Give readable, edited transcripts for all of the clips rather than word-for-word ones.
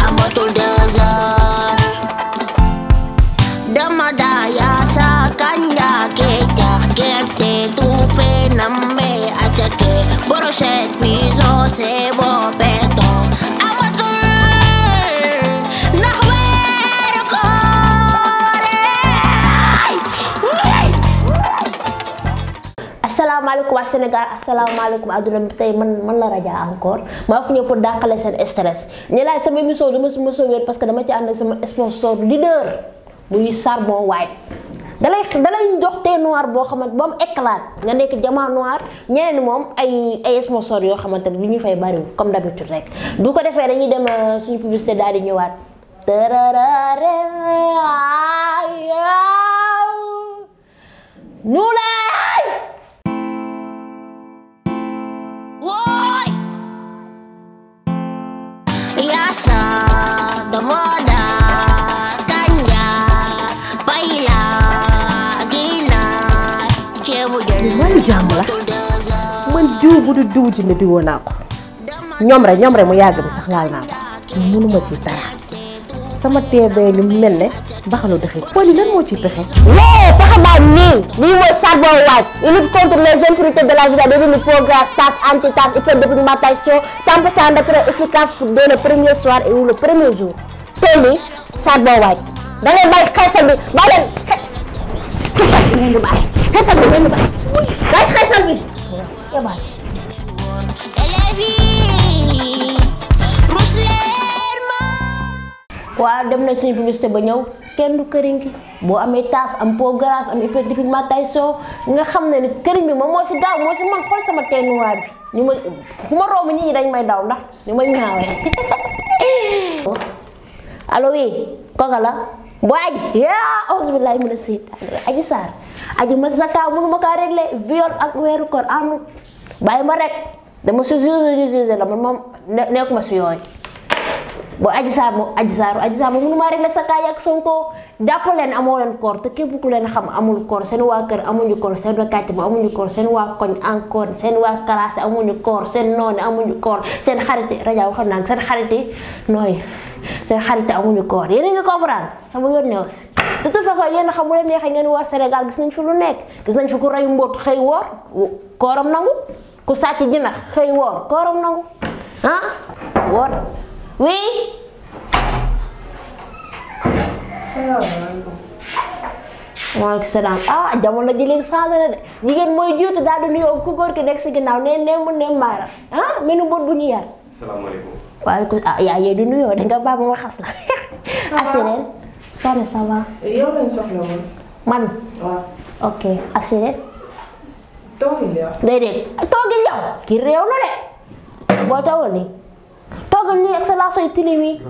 amatul désert dama daya sa kanja keccax gerte tuufe nambe acake brochette piso sebo peto amatul ndax weeru koor asalaamaaleykum waa Sénégal asalaamaaleykum adduna bi tey man la Raja encore maa fi ñëw pour dàqale seen stress ñu laay sama émission dama si mos a wér parce que dama ci ànd ak sama sponsor leader muy Charbon White dalay jox thé noir boo xamante ba mu éclat nga nekk diamant noir ñeneen moom ay sponsor yoo xamante ne bi ñu fay bariwul comme d'habitude rek du ko defee dañuy dem suñu publicité daal di ñëwaat nu lay woy yasa the moda kanja baila gina cebu man jàmm la man diw bu du diw ji ne diwoo naa ko ñoom rek mu yàgg bi sax laal naa ko mënuma ci dara sama teebee ni mel ne baxalu dëxi poli lan moo ciy pexe pexe baa nii lii mooy Charbon White il lutte contre les impurités de la vie de faux gras tache anti-tache hyperdépigmentation 100% naturel efficace pour dès le premier soir et ou le premier jour tey nii Charbon White da ngay bàyyi xeesal bi ba leen xeesal bi ngeen di bàyyi xeesal bi ngeen di bàyyi bàyyi xeesal bi waaw dem na suñu publicité ba ñëw kenn du këriñ gi boo amee tache am peau grasse am hyperdépigmentation nga xam ne ni këriñ bi moom moo si gaaw moo si man xool sama teint noir bi ñu ma fu ma romb nit ñi dañ may daw ndax ni may ñaawee allo oui kooka la boo aji yaa auzu billahi mina seytaane aji saar aji ma sa kaw mënu ma kaa réglé viol ak weeru koor amul bàyyi ma rek dama si jugé la man moom nekkuma si yooyu boo aji saar moom mënu maa réglé sa kaay ak Sonko jàpp leen amoo leen koor te képp ku leen xam amul koor seen waa kër amuñu koor seen waa kàcc ba amuñu koor seen waa koñ encore seen waa classe amuñu koor seen noonu amuñu koor seen xariti rajo waxam naa seen xariti nooy seen xariti amuñu koor yéen a ngi comprendre sama yoon ne aussi de toute façon yéen a xam bu leen neexee ngeen waa Sénégal gis nañ fi lu nekk gis nañ fi ku rey mbóot xëy woor kooram nangu ku sàcc jinax xëy woor kooram nangu woor oui. salaamaaleykum. waaleykum salaam jamono ji léegi changé na de jigéen mooy jiitu daal di nuyoo ku góor ki nekk si ginnaaw nee mu ne maara mel ni bët bu ñu yar. salaamaaleykum. waaleykum yaa yee di nuyoo da nga baax ba ma xas la. assuré. soxna ça va. yow lañ soxla woon. man. waaw. ok assuré. toogil yow. déedéet toogil yow. kii réew la de. boo toogal nii. toogal nii ak sa laaso yu tilim yi.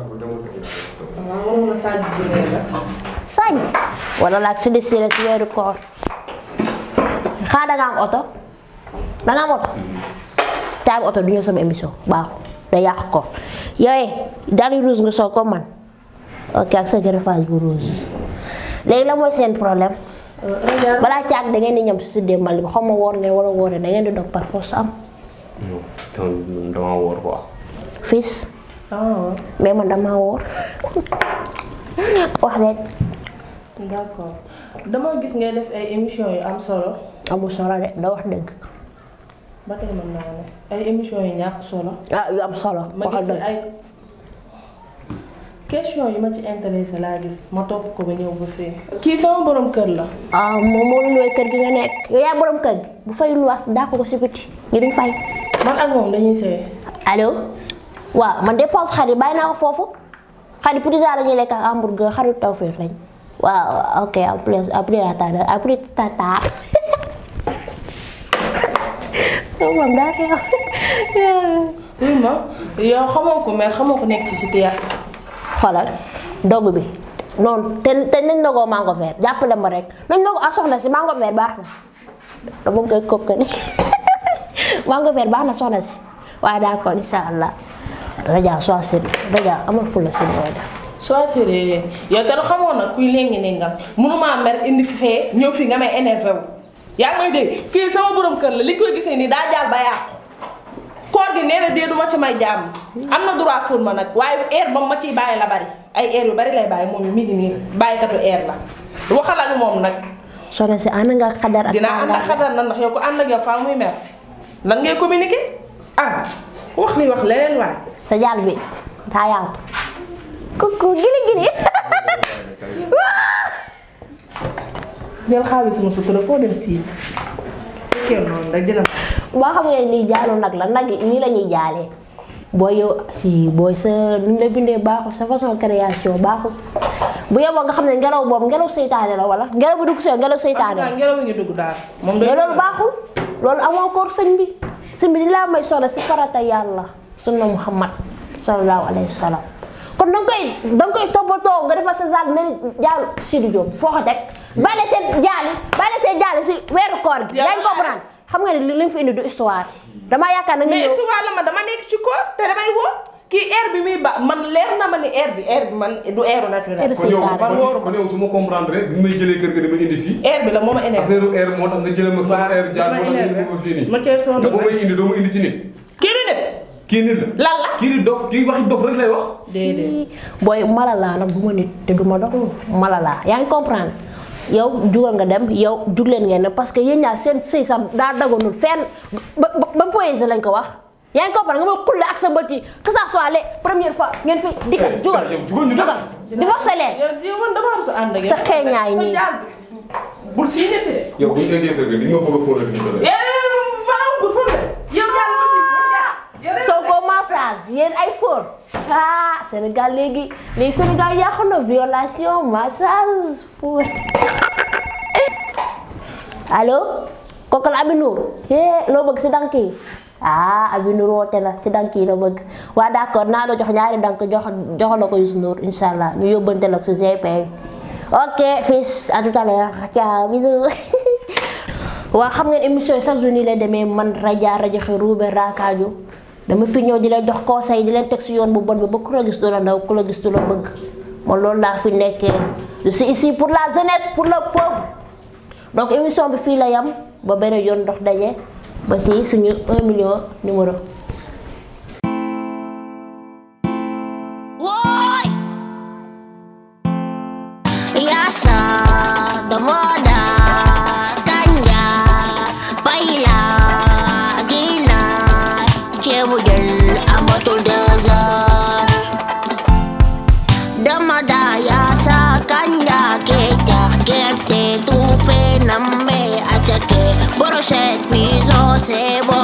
waaw moom la Sadji jëlee la. Sadji. wala laaj si desiré si weeru koor. xaa da nga am oto. da nga am oto. te am oto du ñëw sama émission baaxul da yàq ko yooyu daal rouge nga soog ko man ok ak sa greffage bu rouge léegi la mooy seen problème. balaa caag da ngeen di ñam si démbal bi xaw ma woor ne wala wooree da ngeen di dog par force am. non dama woor quoi. fils. mais man dama woor. wax leen. d'accord dama gis ngay def ay émissions yu am solo. amul solo de da wax dëgg. ba tey mën naa ne ay émissions yu ñàkk solo. yu am solo. ma gis ay question yu ma ci intéressé laa gis ma topp ko ba ñëw ba fii. kii sama borom kër la. moom moo lu kër gi nga nekk yow yaa borom kër gi bu fay luwaas daa ko si biti ñu duñ fay. man ak moom dañuy sëy. allo waaw man dépense xarit bàyyi naa ko foofu xarit pizza la ñuy lekk ak hamburger xarit Tawfekh lañ waaw ok après tata so moom daa réew. oui ma yow xamoo ko mère xamoo ko nekk ci situation. xoolal dogu bi noonu te nañ dogoo mango vert jàppale ma rek nañ dogo soxna si mango vert baax na dama koy kokkani mango vert baax na soxna si waaye d'accord incha allah Raja soit sérieux Raja amal fula si looy def. soit sérieux yow te xamoon na kuy léegi-léngam mënuma mer indi fi fee ñëw fi nga may énervé wu yaa ngi may dégg kii sama borom kër la li koy gisee nii daa jaal ba yàqu koor gi nee na dee du ma ci may jàmm am na droit fóon ma nag waaye heure ba ma ciy bàyyi la bari ay heure yu bari lay bàyyi moom mi ngi nii bàyyikatu heure la waxal ak moom nag. soxna si ànd nga xadar ak dinaa ànd ak xadar na ndax yow ko ànd ak yow faa muy mer lan ngay communiquer wax li wax leneen waay. sa jaal bi daa yaatu. kuku gili. jël xaalis sama sutura foo dem sii fekkee noonu rek dina. boo xam nga lii jaalu nag la nag nii la ñuy jaalee booy yow si booy sa nu la bindee baaxul sa façon création baaxul bu yeboo nga xam ne ngelaw boobu ngelaw seytaane la wala ngelaw bu dugg see ngelaw seytaane la. ngelaw bi nga dugg daal. moom mais loolu baaxul loolu amoo koor sëñ bi di laa may solo si farata yàlla sunna Muhammad sallallahu alayhi wa sallam kon da nga koy toppatoo nga defal sa zaal mel jaalu Sidi Diop foo ko teg bale seen jaali si weeru koor gi. yaa ngi comprendre xam nga ne li mu fi indi du histoire dama yaakaar na nga ñëw mais histoire la ma dama nekk ci koor te damay woo kii air bi muy ba man leer na ma ni air bi man du airu naturel. kon yow su ma comprendre bi may jëlee kër ga dama indi fii. air bi la moo ma énervé. affaire air moo tax nga jëlee ma sama air jaar moo tax nga indi ma fii nii. ma cee sonn te boo may indi doo ma indi ci nit. kii du nit. kii nit la. lan la kii di dof kii waxi dof rek lay wax. déedéet. booy mala laa nag du ma nit te du ma dox mala laa yaa ngi comprendre yow jugal nga dem yow jug leen ngeen ne parce que yéen ñaar seen sëy sax daa daganul fenn ba poésie lañ ko wax yaa ngi comprendre nga ma xulle ak sa bët yi que ça soit les premières fois ngeen fi dikkal jugal di wax sa leen yow man dama am sa ànd ak sa xeeñaay nii bul si nit de. yow bu ñu eggee kër ga di nga bëgg a fóonal ñu ko bul fóonal yow jàll ma si soo ko massage yéen ay fóon Sénégal léegi Sénégal yàqu na violation massage fóon allo kooku la Abi Nour loo bëgg si dank yi Abi Nour woote na si dank yi la bëgg waa d'accord naa la jox ñaari dank jox la ko Youssou Ndour inshallah ñu yóbbante la ko si GP ok fils à tout à l'heure ciao bisous waa xam ngeen émission yi chaque jour nii lay demee man rajaxe ruube raakaaju dama fi ñëw di leen jox conseil di leen teg si yoon bu bon bi ba ku la gis du la ndaw ku la gis du la bëgg man loolu laa fi nekkee je suis ici pour la jeunesse pour le peuple donc émission bi fii la yam ba beneen yoon ndox daje ba si suñu 1 million numéro. Brochette, puis on s'est bon.